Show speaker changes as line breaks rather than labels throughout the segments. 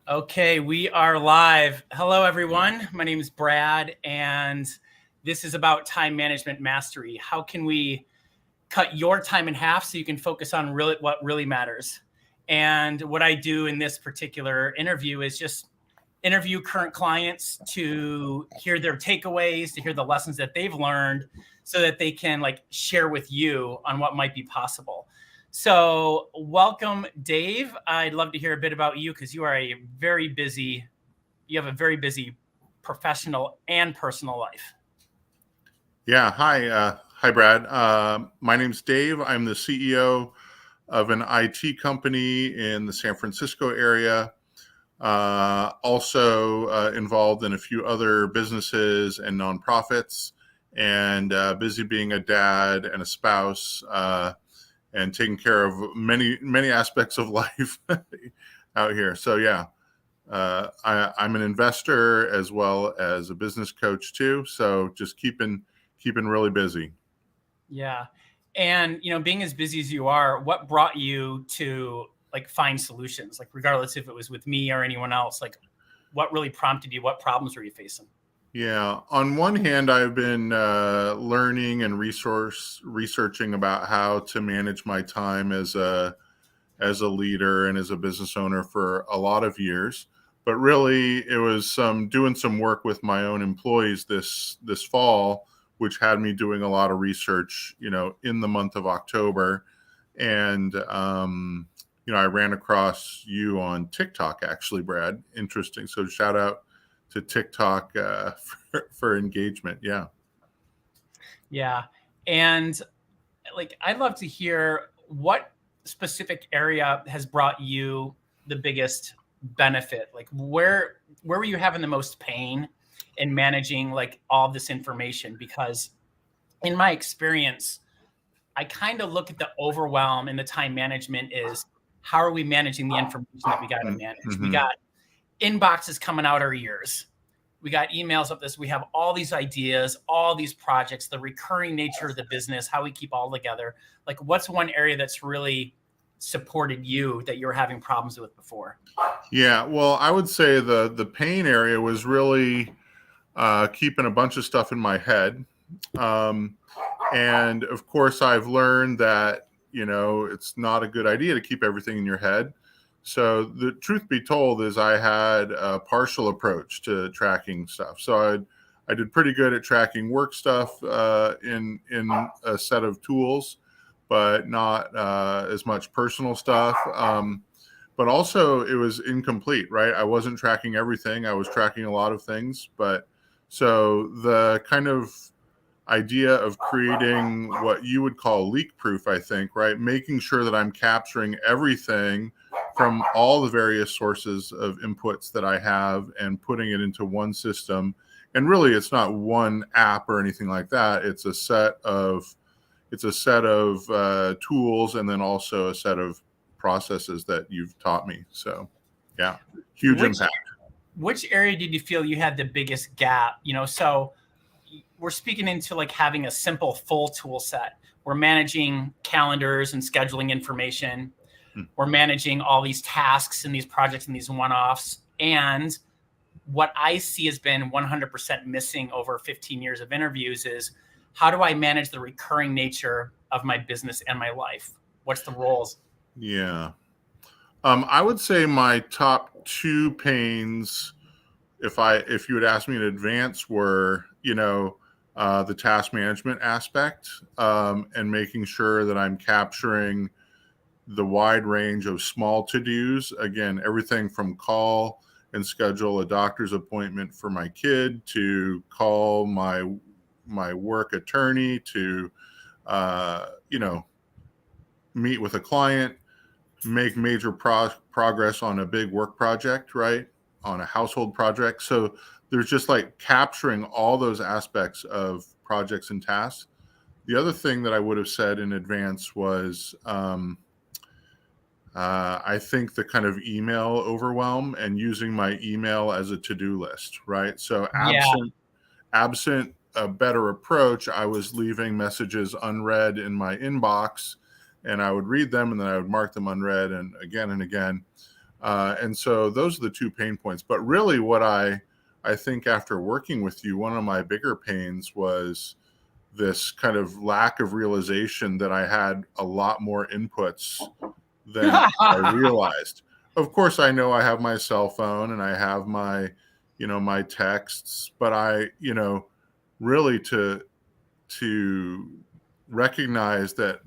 Okay, we are live. Hello, everyone. My name is Brad, and this is about time management mastery. How can we cut your time in half so you can focus on what really matters? And what I do in this particular interview is just interview current clients to hear their takeaways, to hear the lessons that they've learned, so that they can share with you on what might be possible. So welcome, Dave. I'd love to hear a bit about you because you have a very busy professional and personal life.
Yeah, hi, Brad. My name's Dave. I'm the CEO of an IT company in the San Francisco area. Also involved in a few other businesses and nonprofits, and busy being a dad and a spouse, and taking care of many aspects of life out here. So yeah, I'm an investor as well as a business coach too. So just keeping really busy.
Yeah. And, being as busy as you are, what brought you to find solutions? Regardless if it was with me or anyone else, what really prompted you? What problems were you facing?
Yeah. On one hand, I've been learning and researching about how to manage my time as a leader and as a business owner for a lot of years. But really, it was doing some work with my own employees this fall, which had me doing a lot of research, in the month of October. And I ran across you on TikTok, actually, Brad. Interesting. So shout out to TikTok for engagement. Yeah.
Yeah. And I'd love to hear what specific area has brought you the biggest benefit. Where were you having the most pain in managing all this information? Because in my experience, I kind of look at the overwhelm and the time management is how are we managing the information that we got to manage? We
Mm-hmm.
got inboxes coming out our ears. We got emails of this. We have all these ideas, all these projects, the recurring nature of the business, how we keep all together. What's one area that's really supported you that you were having problems with before?
Yeah. Well, I would say the pain area was really keeping a bunch of stuff in my head. Um, and of course, I've learned that, it's not a good idea to keep everything in your head. So the truth be told is I had a partial approach to tracking stuff. So I did pretty good at tracking work stuff in a set of tools, but not as much personal stuff. But also it was incomplete, right? I wasn't tracking everything. I was tracking a lot of things, but so the kind of idea of creating what you would call leak proof, I think, right? Making sure that I'm capturing everything from all the various sources of inputs that I have and putting it into one system. And really, it's not one app or anything like that. It's a set of tools and then also a set of processes that you've taught me. So, yeah, huge
Which
impact.
which area did you feel you had the biggest gap? So we're speaking into having a simple full tool set. We're managing calendars and scheduling information. We're managing all these tasks and these projects and these one-offs. And what I see has been 100% missing over 15 years of interviews is how do I manage the recurring nature of my business and my life? What's the roles?
Yeah. I would say my top two pains, if you would ask me in advance, were the task management aspect, and making sure that I'm capturing the wide range of small to-dos. Again, everything from call and schedule a doctor's appointment for my kid to call my work attorney to meet with a client, make major progress on a big work project, right? On a household project. So there's just capturing all those aspects of projects and tasks. The other thing that I would have said in advance was I think the kind of email overwhelm and using my email as a to-do list, right? So
Yeah.
absent a better approach, I was leaving messages unread in my inbox, and I would read them and then I would mark them unread and again. And so those are the two pain points. But really what I think after working with you, one of my bigger pains was this kind of lack of realization that I had a lot more inputs than I realized. Of course, I know I have my cell phone and I have my, my texts, but I, really to recognize that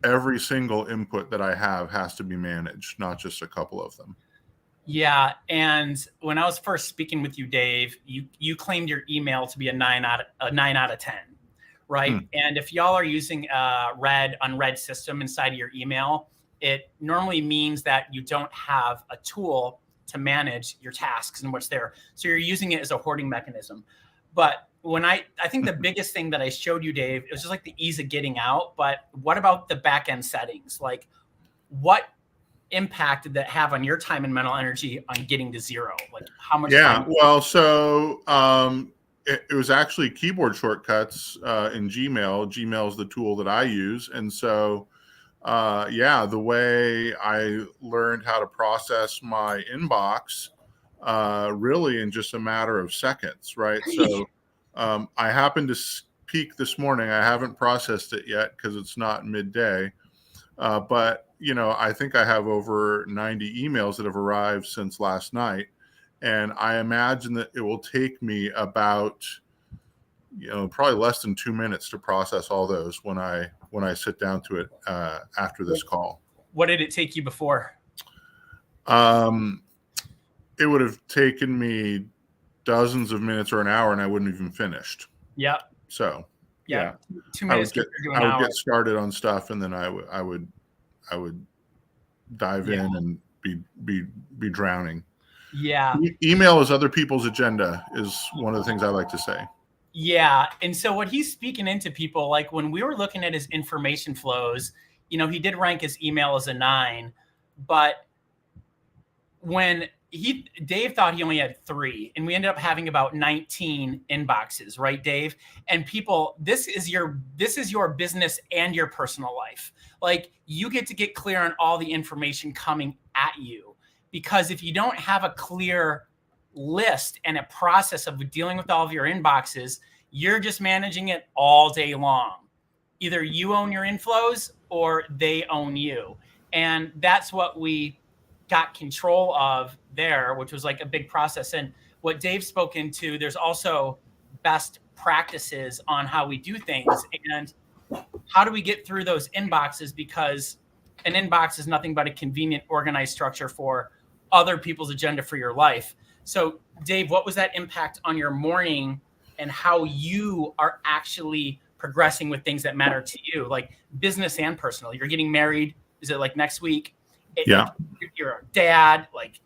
every single input that I have has to be managed, not just a couple of them.
Yeah, and when I was first speaking with you, Dave, you claimed your email to be a 9 out of 10, right? And if y'all are using a unread system inside of your email, it normally means that you don't have a tool to manage your tasks and what's there. So you're using it as a hoarding mechanism. But when I think the biggest thing that I showed you, Dave, it was just like the ease of getting out. But what about the back end settings? Like, what impact did that have on your time and mental energy on getting to zero? Like, how much time?
Well, so it was actually keyboard shortcuts in Gmail. Gmail is the tool that I use. And so, the way I learned how to process my inbox really in just a matter of seconds, right? So I happened to peek this morning. I haven't processed it yet because it's not midday. But, I think I have over 90 emails that have arrived since last night. And I imagine that it will take me about, probably less than 2 minutes to process all those when I sit down to it after this call.
What did it take you before?
It would have taken me dozens of minutes or an hour, and I wouldn't have even finished.
Yep.
So,
2 minutes.
I would get started on stuff, and then I would dive in and be drowning.
Yeah.
Email is other people's agenda is one of the things I like to say.
Yeah. And so what he's speaking into people, like when we were looking at his information flows, he did rank his email as a 9, but when Dave thought he only had 3, and we ended up having about 19 inboxes, right, Dave? And people, this is your business and your personal life. Like, you get to get clear on all the information coming at you, because if you don't have a clear list and a process of dealing with all of your inboxes, you're just managing it all day long. Either you own your inflows or they own you. And that's what we got control of there, which was like a big process. And what Dave spoke into, there's also best practices on how we do things and how do we get through those inboxes, because an inbox is nothing but a convenient, organized structure for other people's agenda for your life. So Dave, what was that impact on your morning and how you are actually progressing with things that matter to you, like business and personal? You're getting married. Is it like next week? You're a dad, like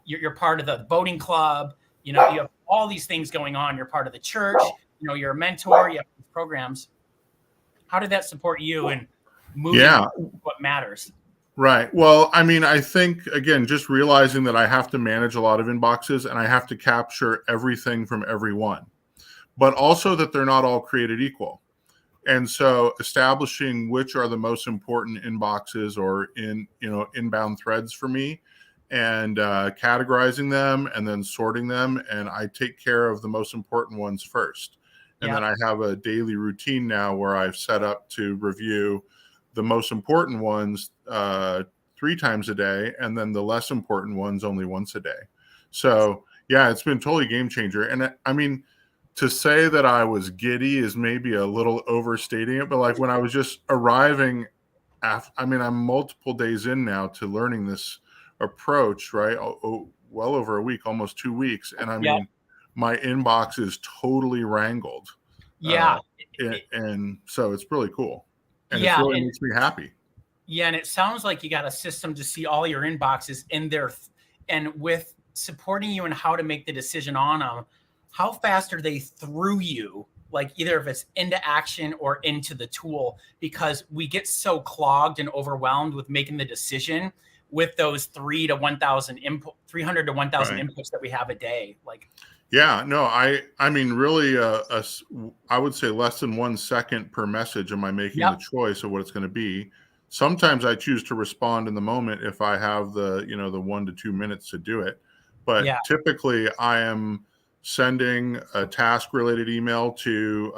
you're part of the voting club, you have all these things going on. You're part of the church, you're a mentor, you have these programs. How did that support you in moving what matters?
Right. Well, I mean, I think, again, just realizing that I have to manage a lot of inboxes and I have to capture everything from everyone, but also that they're not all created equal. And so establishing which are the most important inboxes or inbound threads for me, and categorizing them and then sorting them. And I take care of the most important ones first. And then I have a daily routine now where I've set up to review the most important ones 3 times a day, and then the less important ones only once a day. So it's been totally game changer. And I mean, to say that I was giddy is maybe a little overstating it, but like when I was just arriving I'm multiple days in now to learning this approach, right? Well over a week, almost 2 weeks. And I mean, my inbox is totally wrangled. And so it's really cool. And it really makes me happy.
Yeah. And it sounds like you got a system to see all your inboxes in there, and with supporting you in how to make the decision on them. How fast are they through you? Like, either if it's into action or into the tool, because we get so clogged and overwhelmed with making the decision with those 300 to 1,000 inputs that we have a day. Like,
I mean, really, I would say less than 1 second per message am I making the choice of what it's going to be. Sometimes I choose to respond in the moment if I have the, the 1 to 2 minutes to do it. But
Yeah.
typically I am sending a task related email to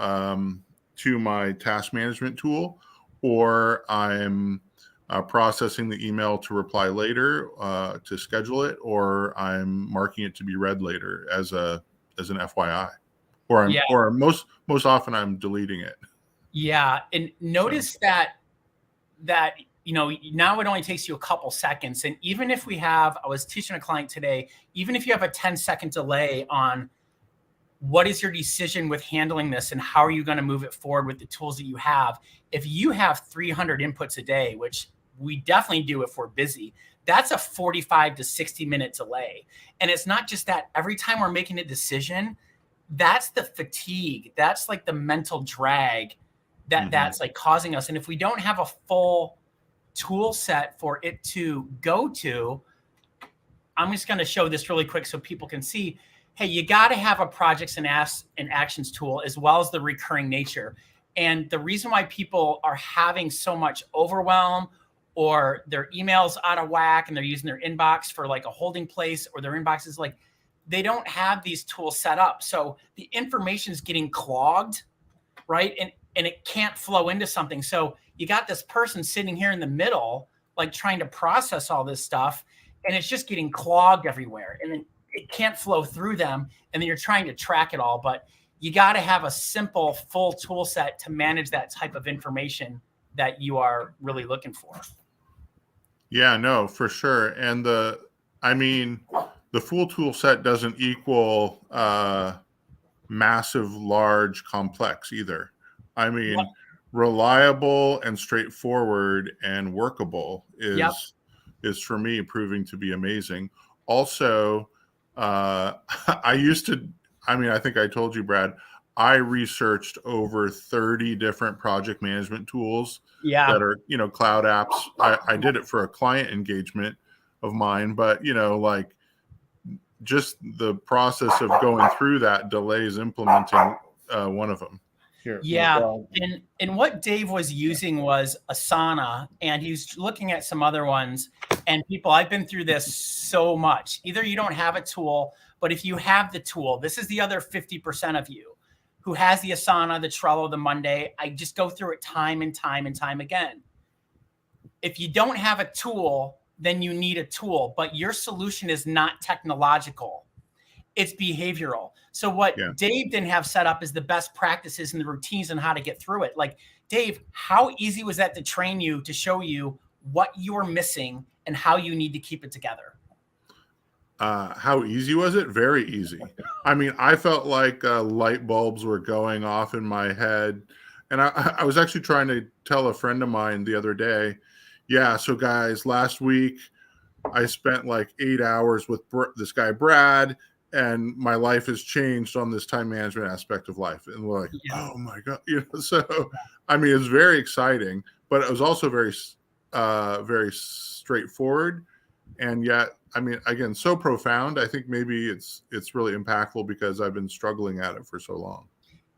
my task management tool, or I'm processing the email to reply later to schedule it, or I'm marking it to be read later as an FYI,
Yeah.
or most often I'm deleting it.
Yeah. And notice that now it only takes you a couple seconds. And even if I was teaching a client today, even if you have a 10-second delay on what is your decision with handling this and how are you going to move it forward with the tools that you have, if you have 300 inputs a day, which we definitely do if we're busy, that's a 45 to 60 minute delay. And it's not just that. Every time we're making a decision, that's the fatigue. That's like the mental drag that's like causing us. And if we don't have a full tool set for it to go to, I'm just going to show this really quick so people can see, hey, you got to have a projects and actions tool as well as the recurring nature. And the reason why people are having so much overwhelm, or their emails out of whack and they're using their inbox for like a holding place, or their inbox is like, they don't have these tools set up. So the information is getting clogged, right? And it can't flow into something. So you got this person sitting here in the middle, like trying to process all this stuff, and it's just getting clogged everywhere. And then it can't flow through them. And then you're trying to track it all. But you got to have a simple, full tool set to manage that type of information that you are really looking for.
Yeah, no, for sure. And the full tool set doesn't equal massive, large, complex either. I mean,
Yep.
Reliable and straightforward and workable
Yep.
is for me proving to be amazing. Also, I used to, I think I told you, Brad, I researched over 30 different project management tools that are, cloud apps. I did it for a client engagement of mine, but, like just the process of going through that delays implementing one of them. Here,
yeah. And what Dave was using was Asana, and he's looking at some other ones. And people, I've been through this so much. Either you don't have a tool, but if you have the tool, this is the other 50% of you who has the Asana, the Trello, the Monday. I just go through it time and time and time again. If you don't have a tool, then you need a tool, but your solution is not technological. It's behavioral. So what Dave didn't have set up is the best practices and the routines on how to get through it. Like, Dave, how easy was that to train you, to show you what you were missing and how you need to keep it together?
How easy was it? Very easy. I felt like light bulbs were going off in my head. And I was actually trying to tell a friend of mine the other day, so guys, last week I spent like 8 hours with this guy, Brad, and my life has changed on this time management aspect of life. And we're like, oh my God. So, it's very exciting, but it was also very, very straightforward. And yet, again, so profound. I think maybe it's really impactful because I've been struggling at it for so long.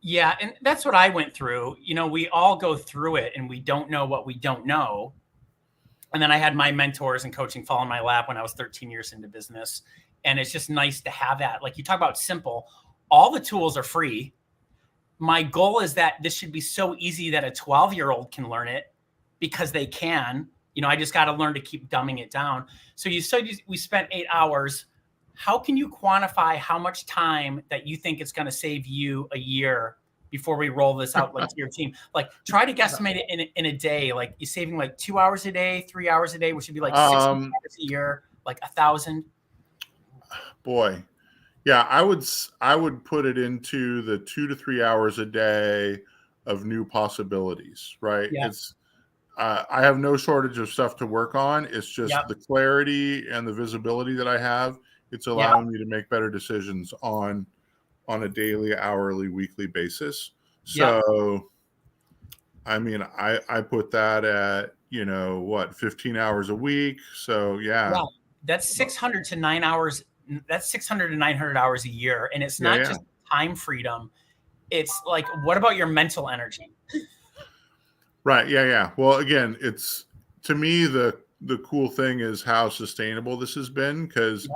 Yeah. And that's what I went through. We all go through it and we don't know what we don't know. And then I had my mentors and coaching fall in my lap when I was 13 years into business. And it's just nice to have that. Like you talk about simple, all the tools are free. My goal is that this should be so easy that a 12-year-old can learn it because they can. I just got to learn to keep dumbing it down. So you said we spent 8 hours. How can you quantify how much time that you think it's going to save you a year before we roll this out like to your team? Like try to guesstimate it in a day. Like you're saving like 2 hours a day, 3 hours a day, which would be like 6 hours a year, like 1,000.
Boy. Yeah, I would put it into the 2 to 3 hours a day of new possibilities, right?
Yeah.
It's I have no shortage of stuff to work on. It's just the clarity and the visibility that I have. It's allowing me to make better decisions on a daily, hourly, weekly basis. So, I put that at, 15 hours a week. So,
that's 600 to 9 hours. That's 600 to 900 hours a year. And it's not just time freedom. It's like, what about your mental energy?
Right. Yeah. Well, again, it's to me, the cool thing is how sustainable this has been, because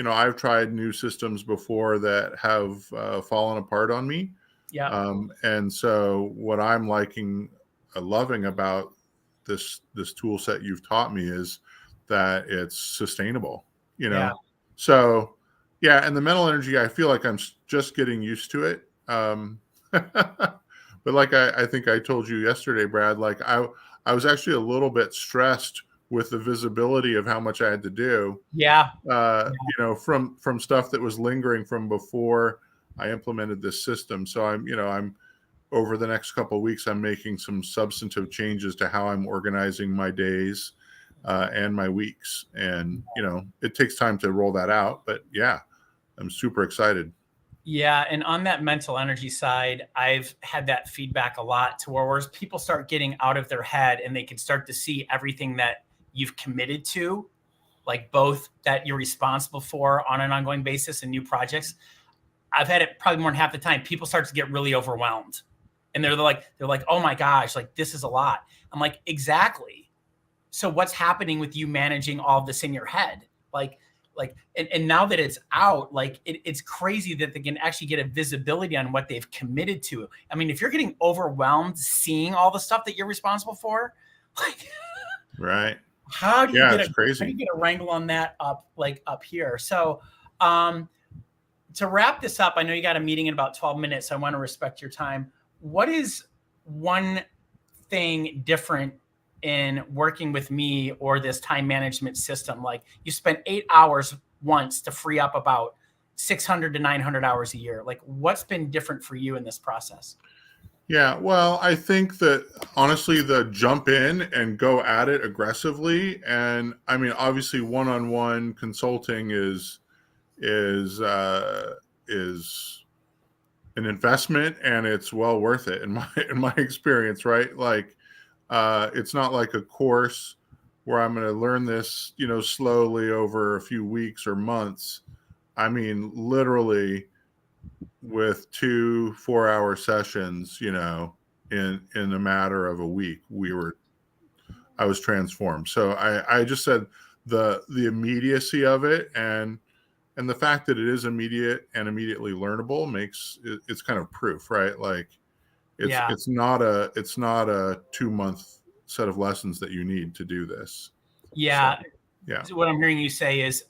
I've tried new systems before that have fallen apart on me.
Yeah.
And so what I'm loving about this tool set you've taught me is that it's sustainable,
Yeah.
So yeah, and the mental energy, I feel like I'm just getting used to it. But like I think I told you yesterday, Brad, like I was actually a little bit stressed with the visibility of how much I had to do.
Yeah.
From stuff that was lingering from before I implemented this system. So I'm over the next couple of weeks, I'm making some substantive changes to how I'm organizing my days and my weeks. And, it takes time to roll that out. But yeah, I'm super excited.
Yeah. And on that mental energy side, I've had that feedback a lot to where people start getting out of their head and they can start to see everything that you've committed to, like both that you're responsible for on an ongoing basis and new projects. I've had it probably more than half the time. People start to get really overwhelmed and they're like, oh my gosh, like this is a lot. I'm like, exactly. So what's happening with you managing all of this in your head? And now that it's out, like it's crazy that they can actually get a visibility on what they've committed to. I mean, if you're getting overwhelmed seeing all the stuff that you're responsible for, like,
right.
How do you get
a
wrangle on that up here? So, to wrap this up, I know you got a meeting in about 12 minutes. So I want to respect your time. What is one thing different in working with me or this time management system? Like you spent 8 hours once to free up about 600 to 900 hours a year. Like what's been different for you in this process?
Yeah, well, I think that honestly, the jump in and go at it aggressively, and I mean, obviously, one-on-one consulting is an investment, and it's well worth it in my experience, right? Like, it's not like a course where I'm going to learn this, slowly over a few weeks or months. I mean, literally with 2 4-hour sessions, in a matter of a week, I was transformed. So I just said the immediacy of it and the fact that it is immediate and immediately learnable makes it's kind of proof, right? Like it's not a 2-month set of lessons that you need to do this.
Yeah.
So, yeah.
So what I'm hearing you say is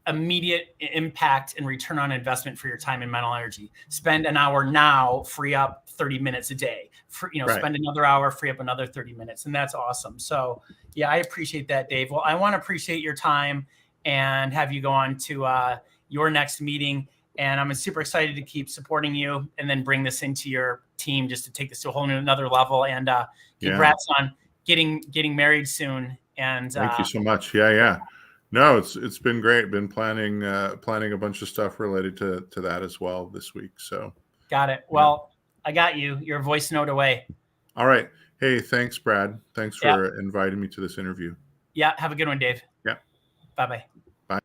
immediate impact and return on investment for your time and mental energy. Spend an hour now, free up 30 minutes a day.
Right.
Spend another hour, free up another 30 minutes. And that's awesome. So yeah, I appreciate that, Dave. Well, I want to appreciate your time and have you go on to your next meeting. And I'm super excited to keep supporting you and then bring this into your team just to take this to a whole another level. And congrats on getting married soon. And
thank you so much. Yeah. No, it's been great. Been planning a bunch of stuff related to that as well this week. So
got it. Well, I got you. Your voice note away.
All right. Hey, thanks, Brad. Thanks for inviting me to this interview.
Yeah. Have a good one, Dave.
Yeah.
Bye-bye.
Bye.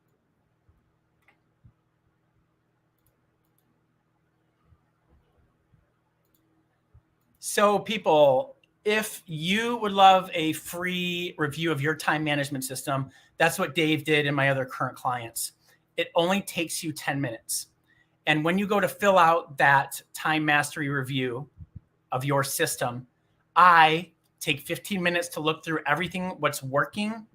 So people, if you would love a free review of your time management system, that's what Dave did and my other current clients. It only takes you 10 minutes. And when you go to fill out that time mastery review of your system, I take 15 minutes to look through everything, what's working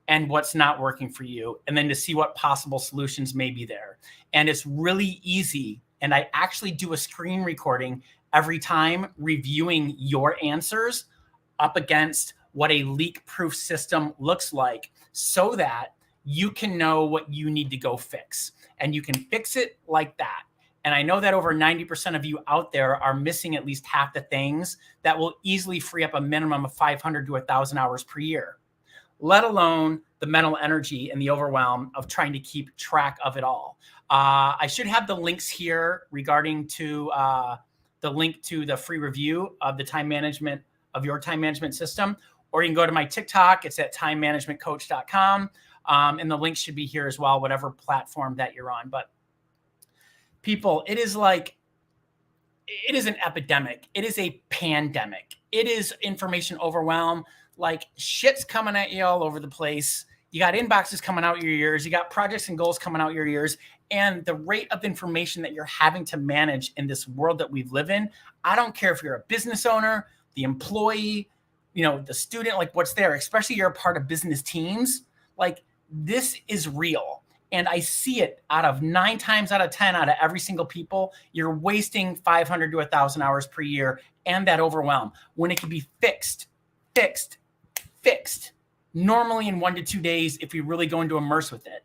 and what's not working for you, and then to see what possible solutions may be there. And it's really easy. And I actually do a screen recording every time reviewing your answers up against what a leak-proof system looks like so that you can know what you need to go fix. And you can fix it like that. And I know that over 90% of you out there are missing at least half the things that will easily free up a minimum of 500 to 1,000 hours per year, let alone the mental energy and the overwhelm of trying to keep track of it all. I should have the links here regarding to the link to the free review of the time management of your time management system, or you can go to my TikTok. It's at timemanagementcoach.com. And the link should be here as well, whatever platform that you're on. But people, it is an epidemic. It is a pandemic. It is information overwhelm. like shit's coming at you all over the place. You got inboxes coming out your ears. You got projects and goals coming out your ears. And the rate of information that you're having to manage in this world that we live in, I don't care if you're a business owner, the employee, the student, like what's there, especially you're a part of business teams, like this is real. And I see it out of 9 times out of 10 out of every single people, you're wasting 500 to 1,000 hours per year and that overwhelm when it can be fixed, normally in 1 to 2 days if you really go into immerse with it.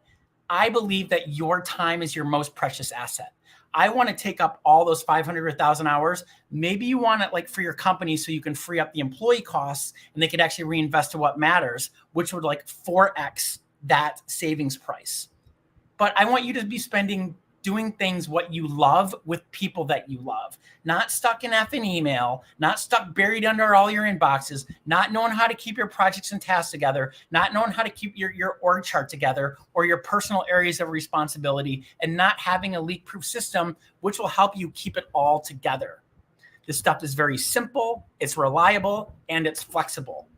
I believe that your time is your most precious asset. I want to take up all those 500 or 1,000 hours. Maybe you want it like for your company so you can free up the employee costs and they could actually reinvest to what matters, which would like 4x that savings price. But I want you to be doing things what you love with people that you love, not stuck in effing email, not stuck buried under all your inboxes, not knowing how to keep your projects and tasks together, not knowing how to keep your org chart together or your personal areas of responsibility, and not having a leak-proof system, which will help you keep it all together. This stuff is very simple, it's reliable, and it's flexible.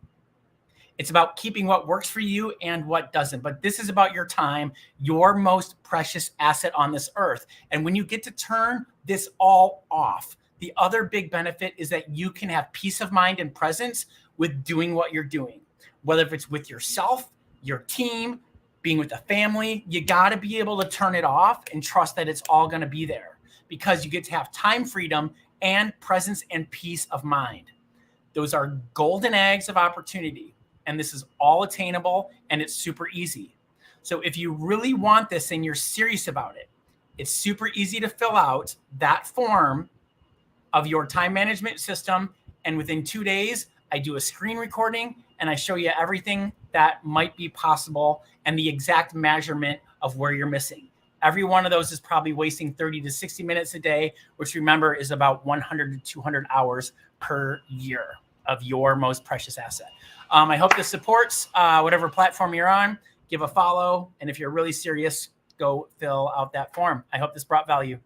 It's about keeping what works for you and what doesn't. But this is about your time, your most precious asset on this earth. And when you get to turn this all off, the other big benefit is that you can have peace of mind and presence with doing what you're doing. Whether it's with yourself, your team, being with a family, you got to be able to turn it off and trust that it's all going to be there because you get to have time freedom and presence and peace of mind. Those are golden eggs of opportunity. And this is all attainable and it's super easy. So if you really want this and you're serious about it, it's super easy to fill out that form of your time management system. And within 2 days, I do a screen recording and I show you everything that might be possible and the exact measurement of where you're missing. Every one of those is probably wasting 30 to 60 minutes a day, which remember is about 100 to 200 hours per year of your most precious asset. I hope this supports whatever platform you're on. Give a follow. And if you're really serious, go fill out that form. I hope this brought value.